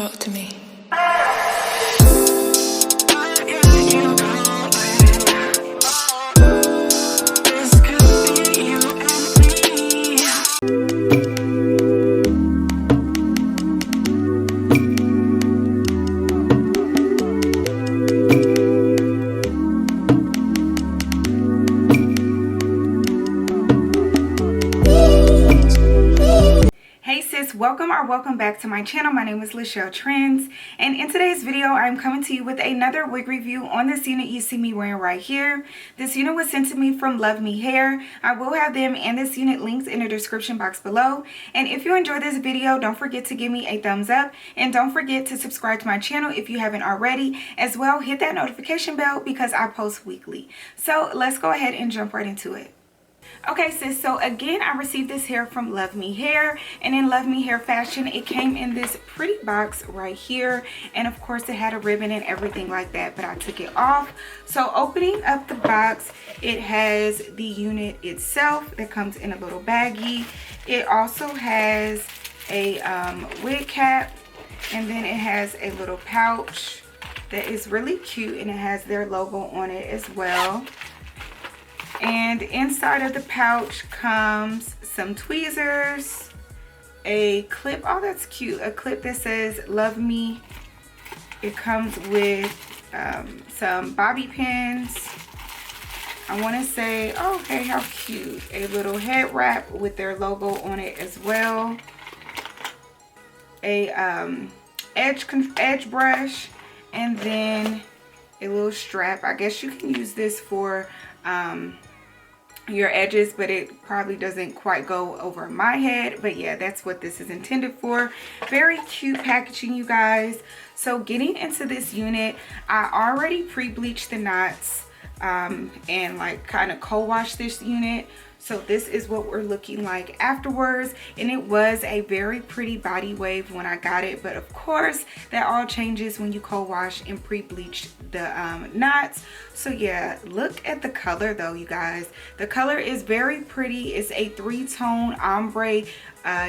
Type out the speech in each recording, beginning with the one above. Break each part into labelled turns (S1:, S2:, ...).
S1: Talk to me.
S2: Welcome back to my channel. My name is lachelletrends, and in today's video I'm coming to you with another wig review on this unit you see me wearing right here. This unit was sent to me from Luvme Hair. I will have them and this unit linked in the description box below, and if you enjoyed this video, don't forget to give me a thumbs up and don't forget to subscribe to my channel if you haven't already. As well, hit that notification bell because I post weekly. So let's go ahead and jump right into it. Okay sis, so again I received this hair from Luvme Hair, and in Luvme Hair fashion it came in this pretty box right here, and of course it had a ribbon and everything like that, but I took it off. So opening up the box, it has the unit itself that comes in a little baggie. It also has a wig cap, and then it has a little pouch that is really cute, and it has their logo on it as well. And inside of the pouch comes some tweezers, a clip, oh that's cute, a clip that says Love Me. It comes with some bobby pins. I want to say, oh, okay, how cute, a little head wrap with their logo on it as well, a edge brush, and then a little strap. I guess you can use this for your edges, but it probably doesn't quite go over my head. But yeah, that's what this is intended for. Very cute packaging, you guys. So getting into this unit, I already pre-bleached the knots and like kind of co-washed this unit. So this is what we're looking like afterwards, and it was a very pretty body wave when I got it, but of course that all changes when you co-wash and pre-bleach the knots. So yeah, look at the color though, you guys. The color is very pretty. It's a 3-tone ombre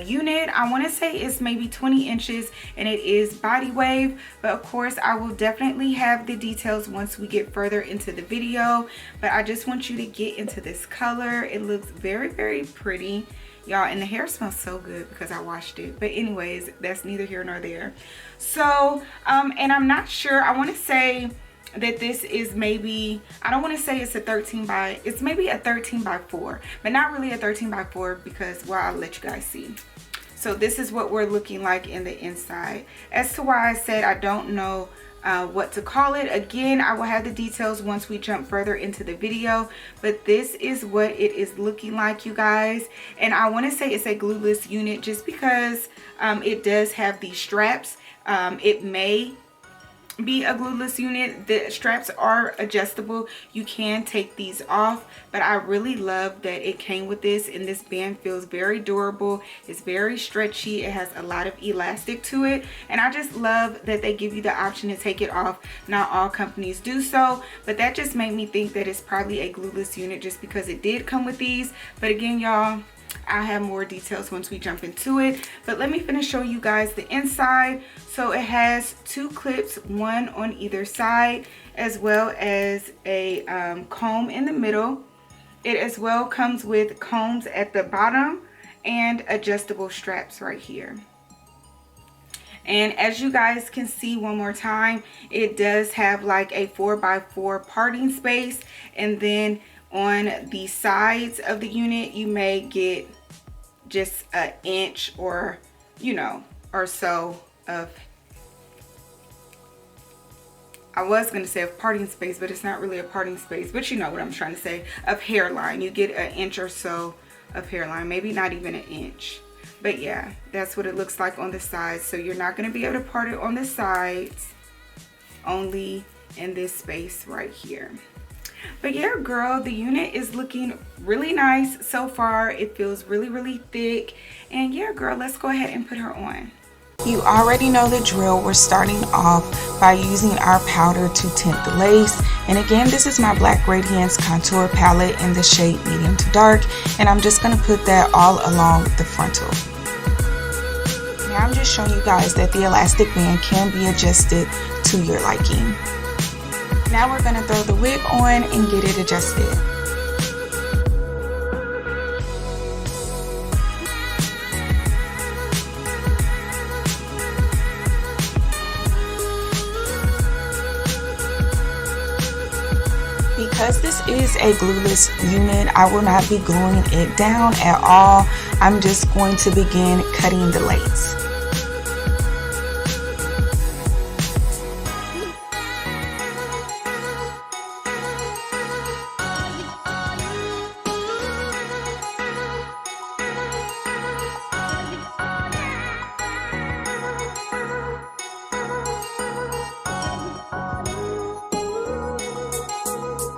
S2: unit. I want to say it's maybe 20 inches, and it is body wave, but of course I will definitely have the details once we get further into the video. But I just want you to get into this color. It looks very, very pretty, y'all, and the hair smells so good because I washed it. But anyways, that's neither here nor there. So and I'm not sure, I want to say that this is maybe, I don't want to say it's a 13 by, it's maybe a 13 by 4, but not really a 13 by 4 because, well, I'll let you guys see. So this is what we're looking like in the inside. As to why I said I don't know what to call it, again I will have the details once we jump further into the video, but this is what it is looking like, you guys. And I want to say it's a glueless unit just because it does have these straps. It may be a glueless unit. The straps are adjustable, you can take these off, but I really love that it came with this, and this band feels very durable. It's very stretchy, it has a lot of elastic to it, and I just love that they give you the option to take it off. Not all companies do so, but that just made me think that it's probably a glueless unit just because it did come with these. But again, y'all, I'll have more details once we jump into it, but let me finish showing you guys the inside. So it has 2 clips, one on either side, as well as a comb in the middle. It as well comes with combs at the bottom and adjustable straps right here. And as you guys can see one more time, it does have like a 4x4 parting space, and then on the sides of the unit you may get just an inch or, you know, or so of, I was going to say of parting space, but it's not really a parting space, but you know what I'm trying to say, of hairline. You get an inch or so of hairline, maybe not even an inch. But yeah, that's what it looks like on the sides. So you're not going to be able to part it on the sides, only in this space right here. But yeah, girl, the unit is looking really nice so far. It feels really, really thick. And yeah, girl, let's go ahead and put her on.
S3: You already know the drill. We're starting off by using our powder to tint the lace. And again, this is my Black Radiance contour palette in the shade medium to dark. And I'm just going to put that all along the frontal. Now I'm just just showing you guys that the elastic band can be adjusted to your liking. Now we're going to throw the wig on and get it adjusted. Because this is a glueless unit, I will not be gluing it down at all. I'm just going to begin cutting the lace.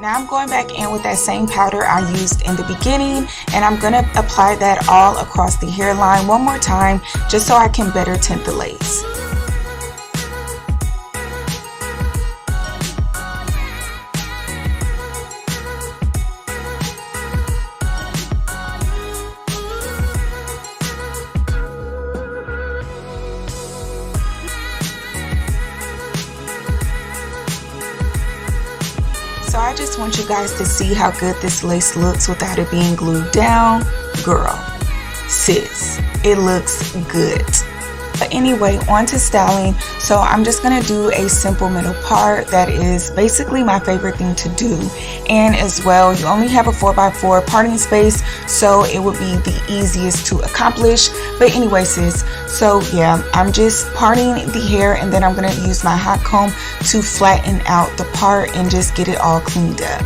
S3: Now I'm going back in with that same powder I used in the beginning, and I'm going to apply that all across the hairline one more time just so I can better tint the lace. So I just want you guys to see how good this lace looks without it being glued down. Girl, sis, it looks good. But anyway, on to styling. So I'm just going to do a simple middle part. That is basically my favorite thing to do. And as well, you only have a 4x4 parting space, so it would be the easiest to accomplish. But anyway, sis, so yeah, I'm just parting the hair, and then I'm going to use my hot comb to flatten out the part and just get it all cleaned up.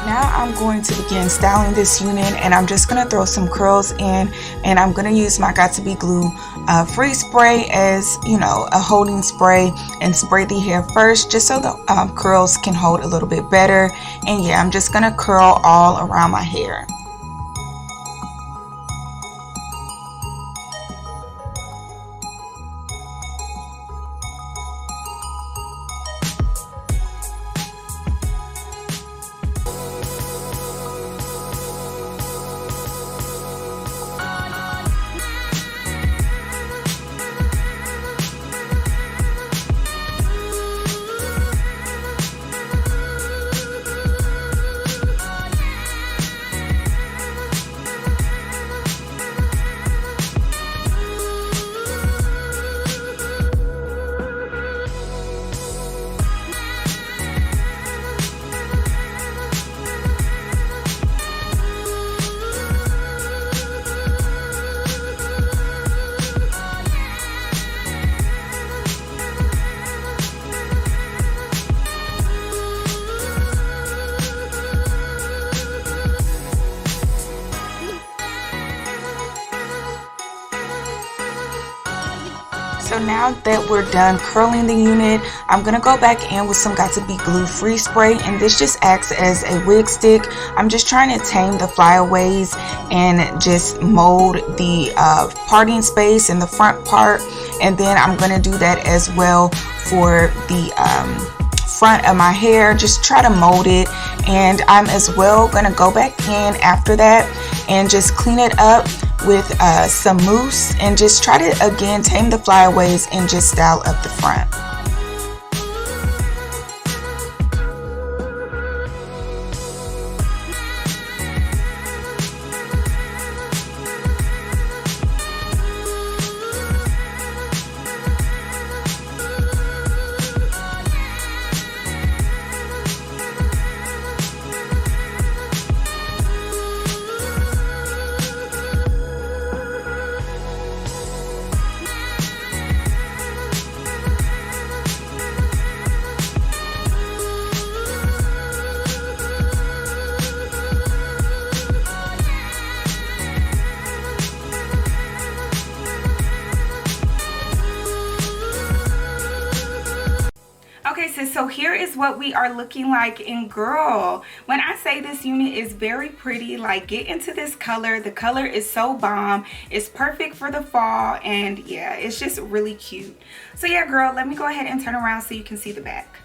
S3: Now I'm going to begin styling this unit, and I'm just going to throw some curls in, and I'm going to use my Got To Be Glue free spray as, you know, a holding spray, and spray the hair first just so the curls can hold a little bit better. And yeah, I'm just going to curl all around my hair. So now that we're done curling the unit, I'm going to go back in with some Got To Be Glue free spray, and this just acts as a wig stick. I'm just trying to tame the flyaways and just mold the parting space in the front part, and then I'm going to do that as well for the front of my hair. Just try to mold it, and I'm as well going to go back in after that and just clean it up with some mousse, and just try to again tame the flyaways and just style up the front.
S2: Okay, so here is what we are looking like. And girl, when I say this unit is very pretty, like get into this color. The color is so bomb. It's perfect for the fall, and yeah, it's just really cute. So yeah, girl, let me go ahead and turn around so you can see the back.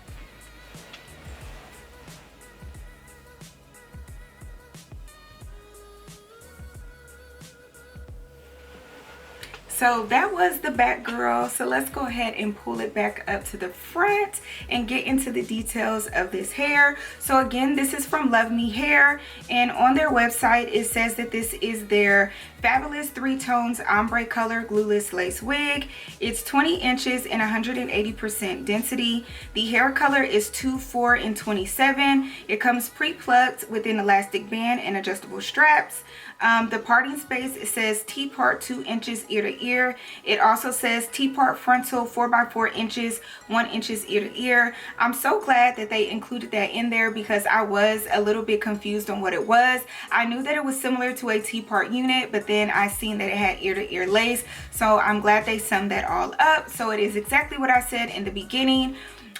S2: So that was the back, girl. So let's go ahead and pull it back up to the front and get into the details of this hair. So again, this is from Luvme Hair, and on their website it says that this is their fabulous 3 tones ombre color glueless lace wig. It's 20 inches and 180% density. The hair color is 2, 4, and 27. It comes pre-plucked with an elastic band and adjustable straps. The parting space, it says T-part 2 inches ear to ear. It also says T-part frontal 4 by 4 inches, 1 inches ear to ear. I'm so glad that they included that in there because I was a little bit confused on what it was. I knew that it was similar to a T-part unit, but then I seen that it had ear to ear lace. So I'm glad they summed that all up. So it is exactly what I said in the beginning.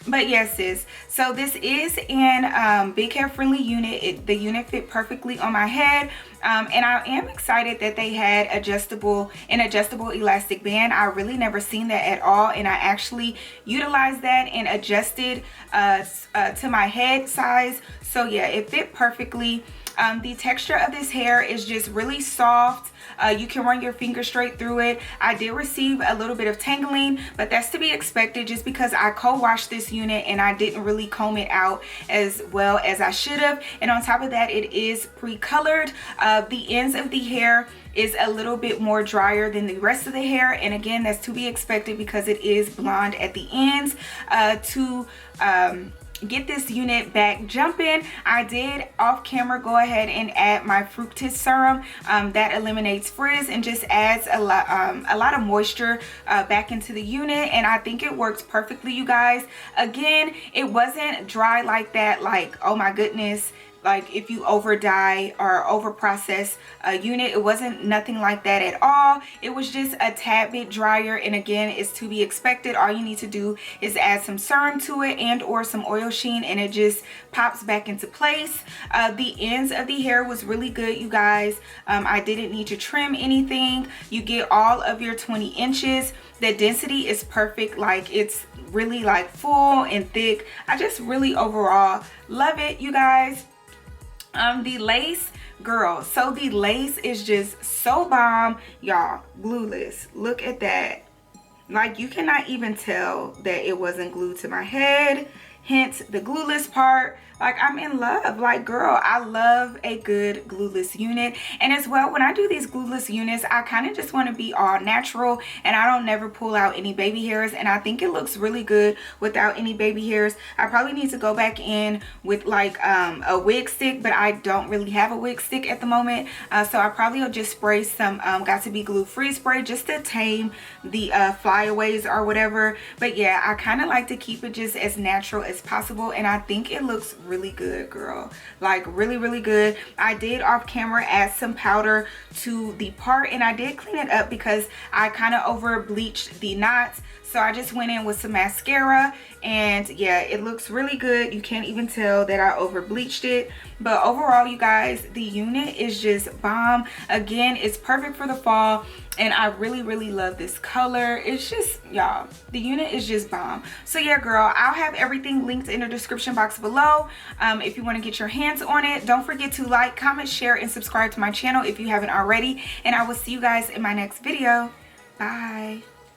S2: But yes, sis, so this is an big hair friendly unit. The unit fit perfectly on my head, and I am excited that they had an adjustable elastic band. I really never seen that at all, and I actually utilized that and adjusted to my head size. So yeah, it fit perfectly. The texture of this hair is just really soft. You can run your finger straight through it. I did receive a little bit of tangling, but that's to be expected just because I co-washed this unit and I didn't really comb it out as well as I should have. And on top of that, it is pre-colored. The ends of the hair is a little bit more drier than the rest of the hair, and again, that's to be expected because it is blonde at the ends. Get this unit back jumping, I did off camera go ahead and add my fructis serum that eliminates frizz and just adds a lot of moisture back into the unit, and I think it works perfectly, you guys. Again, it wasn't dry like that, like oh my goodness, like if you over dye or over process a unit. It wasn't nothing like that at all. It was just a tad bit drier, and again, it's to be expected. All you need to do is add some serum to it and or some oil sheen, and it just pops back into place. The ends of the hair was really good, you guys. I didn't need to trim anything. You get all of your 20 inches. The density is perfect, like it's really like full and thick. I just really overall love it, you guys. The lace, girl, so the lace is just so bomb, y'all. Glueless, look at that. Like you cannot even tell that it wasn't glued to my head, hence the glueless part. Like I'm in love. Like girl, I love a good glueless unit. And as well, when I do these glueless units, I kind of just want to be all natural, and I don't never pull out any baby hairs, and I think it looks really good without any baby hairs. I probably need to go back in with like a wig stick, but I don't really have a wig stick at the moment, so I probably will just spray some Got to Be Glue Free spray just to tame the flyaways or whatever. But yeah, I kind of like to keep it just as natural as possible, and I think it looks really good, girl. Like really good. I did off camera add some powder to the part, and I did clean it up because I kind of over bleached the knots. So I just went in with some mascara, and yeah, it looks really good. You can't even tell that I over bleached it. But overall, you guys, the unit is just bomb. Again, it's perfect for the fall, and I really love this color. It's just, y'all, the unit is just bomb. So yeah, girl, I'll have everything linked in the description box below if you want to get your hands on it. Don't forget to like, comment, share, and subscribe to my channel if you haven't already, and I will see you guys in my next video. Bye.